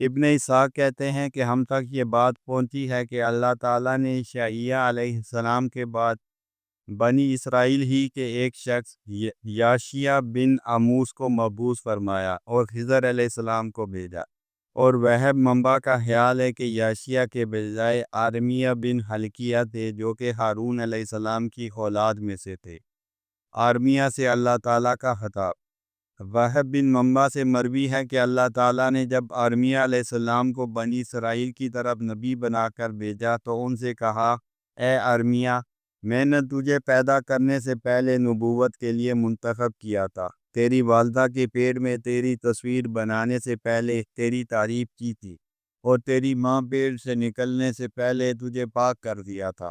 ابن اسحاق کہتے ہیں کہ ہم تک یہ بات پہنچی ہے کہ اللہ تعالیٰ نے یحییٰ علیہ السلام کے بعد بنی اسرائیل ہی کے ایک شخص یاشیا بن آموس کو مبعوث فرمایا اور خضر علیہ السلام کو بھیجا، اور وہب منبع کا خیال ہے کہ یاشیا کے بجائے آرمیہ بن حلقیہ تھے جو کہ ہارون علیہ السلام کی اولاد میں سے تھے۔ آرمیہ سے اللہ تعالیٰ کا خطاب۔ وہب بن منبع سے مروی ہے کہ اللہ تعالیٰ نے جب آرمیہ علیہ السلام کو بنی اسرائیل کی طرف نبی بنا کر بھیجا تو ان سے کہا، اے آرمیہ، میں نے تجھے پیدا کرنے سے پہلے نبوت کے لیے منتخب کیا تھا، تیری والدہ کے پیٹ میں تیری تصویر بنانے سے پہلے تیری تعریف کی تھی، اور تیری ماں پیٹ سے نکلنے سے پہلے تجھے پاک کر دیا تھا،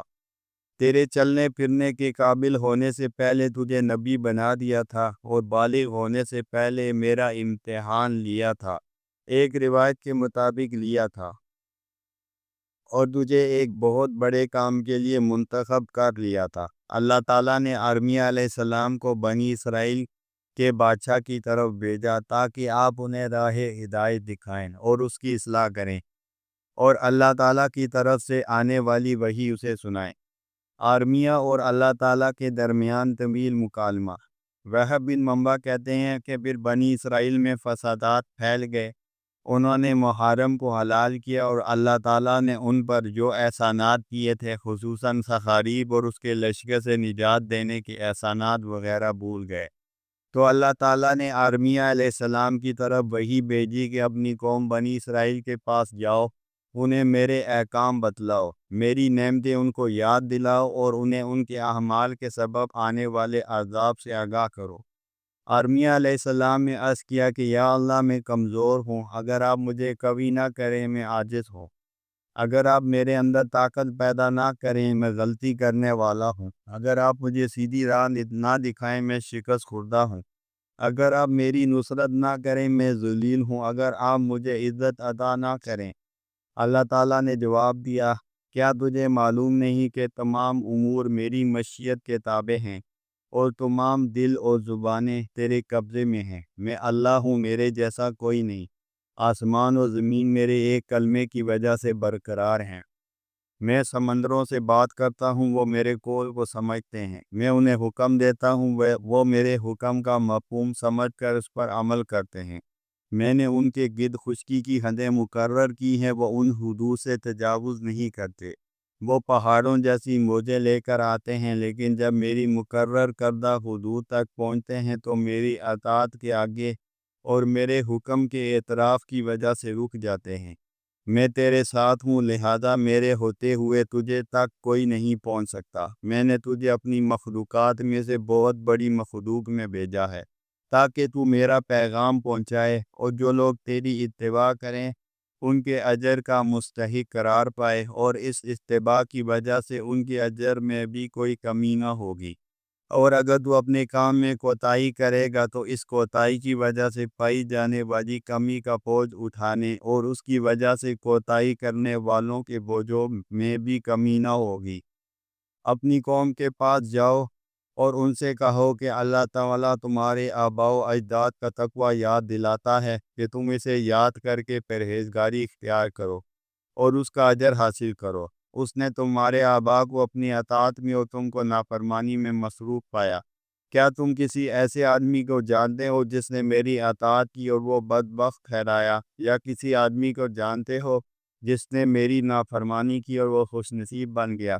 تیرے چلنے پھرنے کے قابل ہونے سے پہلے تجھے نبی بنا دیا تھا، اور بالغ ہونے سے پہلے میرا امتحان لیا تھا، ایک روایت کے مطابق لیا تھا، اور تجھے ایک بہت بڑے کام کے لیے منتخب کر لیا تھا۔ اللہ تعالیٰ نے آرمیہ علیہ السلام کو بنی اسرائیل کے بادشاہ کی طرف بھیجا تاکہ آپ انہیں راہ ہدایت دکھائیں اور اس کی اصلاح کریں، اور اللہ تعالیٰ کی طرف سے آنے والی وحی اسے سنائیں۔ آرمیہ اور اللہ تعالیٰ کے درمیان طویل مکالمہ۔ وہب بن منبع کہتے ہیں کہ پھر بنی اسرائیل میں فسادات پھیل گئے، انہوں نے محرم کو حلال کیا، اور اللہ تعالیٰ نے ان پر جو احسانات کیے تھے، خصوصاً سخاریب اور اس کے لشکر سے نجات دینے کے احسانات وغیرہ بھول گئے۔ تو اللہ تعالیٰ نے آرمیہ علیہ السلام کی طرف وحی بھیجی کہ اپنی قوم بنی اسرائیل کے پاس جاؤ، انہیں میرے احکام بتلاؤ، میری نعمتیں ان کو یاد دلاؤ، اور انہیں ان کے اعمال کے سبب آنے والے عذاب سے آگاہ کرو۔ آرمیہ علیہ السلام نے عرض کیا کہ یا اللہ، میں کمزور ہوں، اگر آپ مجھے قوی نہ کریں میں عاجز ہوں، اگر آپ میرے اندر طاقت پیدا نہ کریں میں غلطی کرنے والا ہوں، اگر آپ مجھے سیدھی راہ نہ دکھائیں میں شکست خوردہ ہوں، اگر آپ میری نصرت نہ کریں میں ذلیل ہوں، اگر آپ مجھے عزت عطا نہ کریں۔ اللہ تعالیٰ نے جواب دیا، کیا تجھے معلوم نہیں کہ تمام امور میری مشیت کے تابع ہیں، اور تمام دل اور زبانیں تیرے قبضے میں ہیں؟ میں اللہ ہوں، میرے جیسا کوئی نہیں، آسمان و زمین میرے ایک کلمے کی وجہ سے برقرار ہیں، میں سمندروں سے بات کرتا ہوں، وہ میرے قول کو سمجھتے ہیں، میں انہیں حکم دیتا ہوں، وہ میرے حکم کا مفہوم سمجھ کر اس پر عمل کرتے ہیں، میں نے ان کے گرد خشکی کی حدیں مقرر کی ہیں، وہ ان حدود سے تجاوز نہیں کرتے، وہ پہاڑوں جیسی موجیں لے کر آتے ہیں، لیکن جب میری مقرر کردہ حدود تک پہنچتے ہیں تو میری اطاعت کے آگے اور میرے حکم کے اعتراف کی وجہ سے رک جاتے ہیں۔ میں تیرے ساتھ ہوں، لہذا میرے ہوتے ہوئے تجھے تک کوئی نہیں پہنچ سکتا، میں نے تجھے اپنی مخلوقات میں سے بہت بڑی مخلوق میں بھیجا ہے تاکہ تو میرا پیغام پہنچائے، اور جو لوگ تیری اتباع کریں ان کے اجر کا مستحق قرار پائے، اور اس اتباع کی وجہ سے ان کے اجر میں بھی کوئی کمی نہ ہوگی، اور اگر تو اپنے کام میں کوتاہی کرے گا تو اس کوتاہی کی وجہ سے پائی جانے والی کمی کا بوجھ اٹھانے اور اس کی وجہ سے کوتاہی کرنے والوں کے بوجھوں میں بھی کمی نہ ہوگی۔ اپنی قوم کے پاس جاؤ اور ان سے کہو کہ اللہ تعالیٰ تمہارے آباء و اجداد کا تقوی یاد دلاتا ہے کہ تم اسے یاد کر کے پرہیزگاری اختیار کرو اور اس کا اجر حاصل کرو۔ اس نے تمہارے آباء کو اپنی اطاعت میں اور تم کو نافرمانی میں مصروف پایا۔ کیا تم کسی ایسے آدمی کو جانتے ہو جس نے میری اطاعت کی اور وہ بدبخت ٹھہرایا، یا کسی آدمی کو جانتے ہو جس نے میری نافرمانی کی اور وہ خوش نصیب بن گیا؟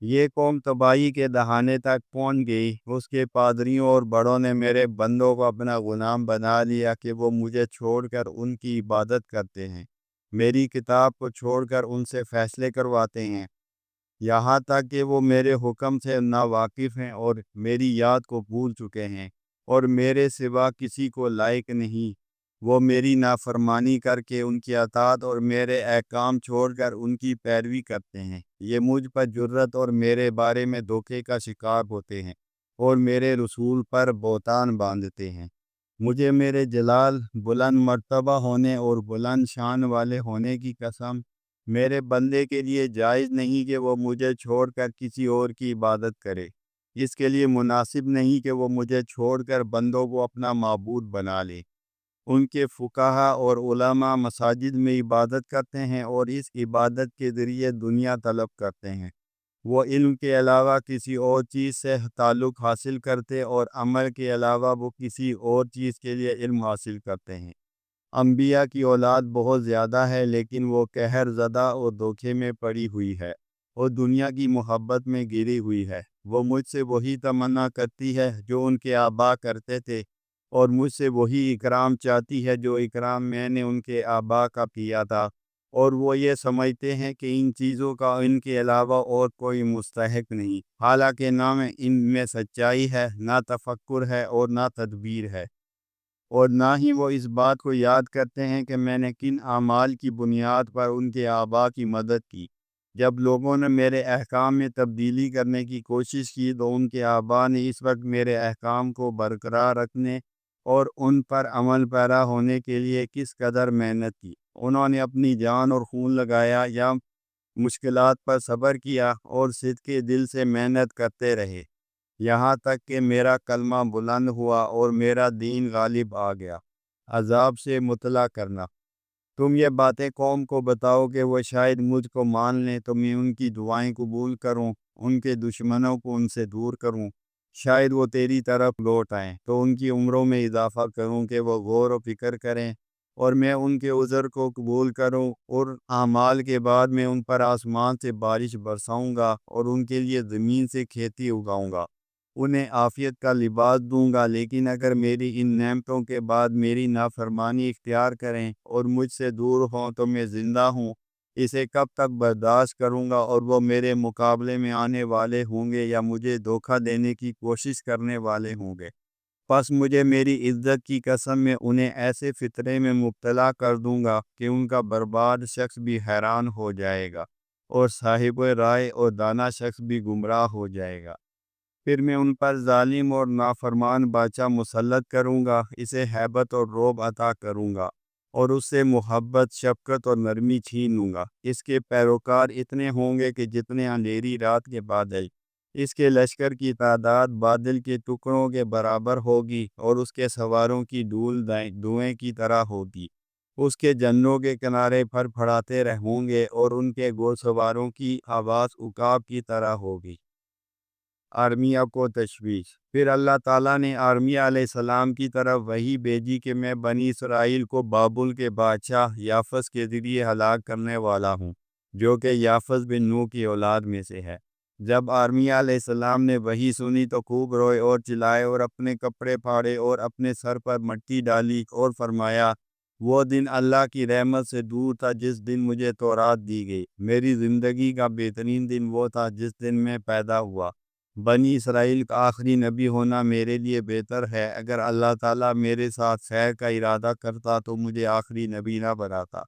یہ قوم تباہی کے دہانے تک پہنچ گئی، اس کے پادریوں اور بڑوں نے میرے بندوں کو اپنا غلام بنا لیا کہ وہ مجھے چھوڑ کر ان کی عبادت کرتے ہیں، میری کتاب کو چھوڑ کر ان سے فیصلے کرواتے ہیں، یہاں تک کہ وہ میرے حکم سے ناواقف ہیں اور میری یاد کو بھول چکے ہیں، اور میرے سوا کسی کو لائق نہیں۔ وہ میری نافرمانی کر کے ان کی اطاعت اور میرے احکام چھوڑ کر ان کی پیروی کرتے ہیں، یہ مجھ پر جرت اور میرے بارے میں دھوکے کا شکار ہوتے ہیں، اور میرے رسول پر بہتان باندھتے ہیں۔ مجھے میرے جلال، بلند مرتبہ ہونے اور بلند شان والے ہونے کی قسم، میرے بندے کے لیے جائز نہیں کہ وہ مجھے چھوڑ کر کسی اور کی عبادت کرے، اس کے لیے مناسب نہیں کہ وہ مجھے چھوڑ کر بندوں کو اپنا معبود بنا لے۔ ان کے فقہا اور علماء مساجد میں عبادت کرتے ہیں اور اس عبادت کے ذریعے دنیا طلب کرتے ہیں۔ وہ علم کے علاوہ کسی اور چیز سے تعلق حاصل کرتے اور عمل کے علاوہ وہ کسی اور چیز کے لیے علم حاصل کرتے ہیں۔ انبیاء کی اولاد بہت زیادہ ہے، لیکن وہ قہر زدہ اور دھوکے میں پڑی ہوئی ہے اور دنیا کی محبت میں گری ہوئی ہے۔ وہ مجھ سے وہی تمنا کرتی ہے جو ان کے آبا کرتے تھے، اور مجھ سے وہی اکرام چاہتی ہے جو اکرام میں نے ان کے آبا کا کیا تھا، اور وہ یہ سمجھتے ہیں کہ ان چیزوں کا ان کے علاوہ اور کوئی مستحق نہیں، حالانکہ نہ ان میں سچائی ہے، نہ تفکر ہے اور نہ تدبیر ہے، اور نہ ہی وہ اس بات کو یاد کرتے ہیں کہ میں نے کن اعمال کی بنیاد پر ان کے آبا کی مدد کی۔ جب لوگوں نے میرے احکام میں تبدیلی کرنے کی کوشش کی تو ان کے آبا نے اس وقت میرے احکام کو برقرار رکھنے اور ان پر عمل پیرا ہونے کے لیے کس قدر محنت کی۔ انہوں نے اپنی جان اور خون لگایا یا مشکلات پر صبر کیا اور صدقے دل سے محنت کرتے رہے، یہاں تک کہ میرا کلمہ بلند ہوا اور میرا دین غالب آ گیا۔ عذاب سے مطلع کرنا۔ تم یہ باتیں قوم کو بتاؤ کہ وہ شاید مجھ کو مان لیں تو میں ان کی دعائیں قبول کروں، ان کے دشمنوں کو ان سے دور کروں، شاید وہ تیری طرف لوٹ آئیں تو ان کی عمروں میں اضافہ کروں کہ وہ غور و فکر کریں، اور میں ان کے عذر کو قبول کروں، اور اعمال کے بعد میں ان پر آسمان سے بارش برساؤں گا اور ان کے لیے زمین سے کھیتی اگاؤں گا، انہیں عافیت کا لباس دوں گا۔ لیکن اگر میری ان نعمتوں کے بعد میری نافرمانی اختیار کریں اور مجھ سے دور ہوں تو میں زندہ ہوں، اسے کب تک برداشت کروں گا، اور وہ میرے مقابلے میں آنے والے ہوں گے یا مجھے دھوکہ دینے کی کوشش کرنے والے ہوں گے۔ پس مجھے میری عزت کی قسم میں انہیں ایسے فتنے میں مبتلا کر دوں گا کہ ان کا برباد شخص بھی حیران ہو جائے گا اور صاحب رائے اور دانا شخص بھی گمراہ ہو جائے گا۔ پھر میں ان پر ظالم اور نافرمان بادشاہ مسلط کروں گا، اسے ہیبت اور رعب عطا کروں گا اور اس سے محبت، شفقت اور نرمی چھین لوں گا۔ اس کے پیروکار اتنے ہوں گے کہ جتنے اندھیری رات کے بادل، اس کے لشکر کی تعداد بادل کے ٹکڑوں کے برابر ہوگی، اور اس کے سواروں کی ڈھول دھوئیں کی طرح ہوگی۔ اس کے جنوں کے کنارے پھر پھڑاتے ہوں گے اور ان کے گھوڑ سواروں کی آواز عقاب کی طرح ہوگی۔ ارمیا کو تشویش۔ پھر اللہ تعالیٰ نے ارمیا علیہ السلام کی طرف وحی بھیجی کہ میں بنی اسرائیل کو بابل کے بادشاہ یافس کے ذریعے ہلاک کرنے والا ہوں، جو کہ یافس بن نوح کی اولاد میں سے ہے۔ جب ارمیا علیہ السلام نے وحی سنی تو خوب روئے اور چلائے اور اپنے کپڑے پھاڑے اور اپنے سر پر مٹی ڈالی اور فرمایا، وہ دن اللہ کی رحمت سے دور تھا جس دن مجھے تورات دی گئی۔ میری زندگی کا بہترین دن وہ تھا جس دن میں پیدا ہوا۔ بنی اسرائیل کا آخری نبی ہونا میرے لیے بہتر ہے۔ اگر اللہ تعالیٰ میرے ساتھ خیر کا ارادہ کرتا تو مجھے آخری نبی نہ بناتا۔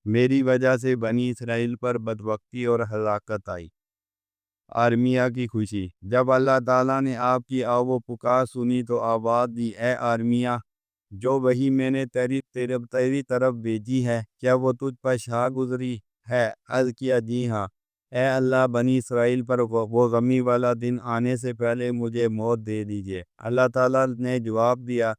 میری وجہ سے بنی اسرائیل پر بدبختی اور ہلاکت آئی۔ ارمیا کی خوشی۔ جب اللہ تعالیٰ نے آپ کی آو و پکار سنی تو آواز دی، اے ارمیا، جو وہی میں نے تیری طرف بھیجی ہے، کیا وہ تجھ پر شا گزری ہے؟ عرض کیا، جی ہاں، اے اللہ، بنی اسرائیل پر وہ غمی والا دن آنے سے پہلے مجھے موت دے دیجیے۔ اللہ تعالیٰ نے جواب دیا،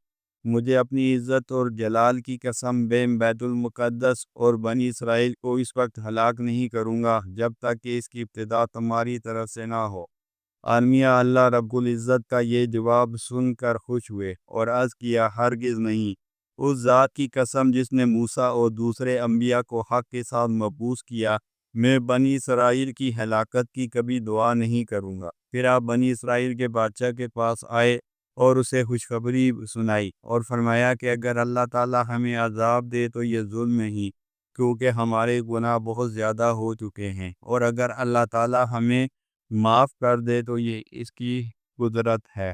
مجھے اپنی عزت اور جلال کی قسم، بیت المقدس اور بنی اسرائیل کو اس وقت ہلاک نہیں کروں گا جب تک کہ اس کی ابتدا تمہاری طرف سے نہ ہو۔ ارمیا اللہ رب العزت کا یہ جواب سن کر خوش ہوئے اور عرض کیا، ہرگز نہیں، اس ذات کی قسم جس نے موسیٰ اور دوسرے انبیاء کو حق کے ساتھ مبعوث کیا، میں بنی اسرائیل کی ہلاکت کی کبھی دعا نہیں کروں گا۔ پھر آپ بنی اسرائیل کے بادشاہ کے پاس آئے اور اسے خوشخبری سنائی اور فرمایا کہ اگر اللہ تعالیٰ ہمیں عذاب دے تو یہ ظلم ہی، کیونکہ ہمارے گناہ بہت زیادہ ہو چکے ہیں، اور اگر اللہ تعالیٰ ہمیں معاف کر دے تو یہ اس کی قدرت ہے۔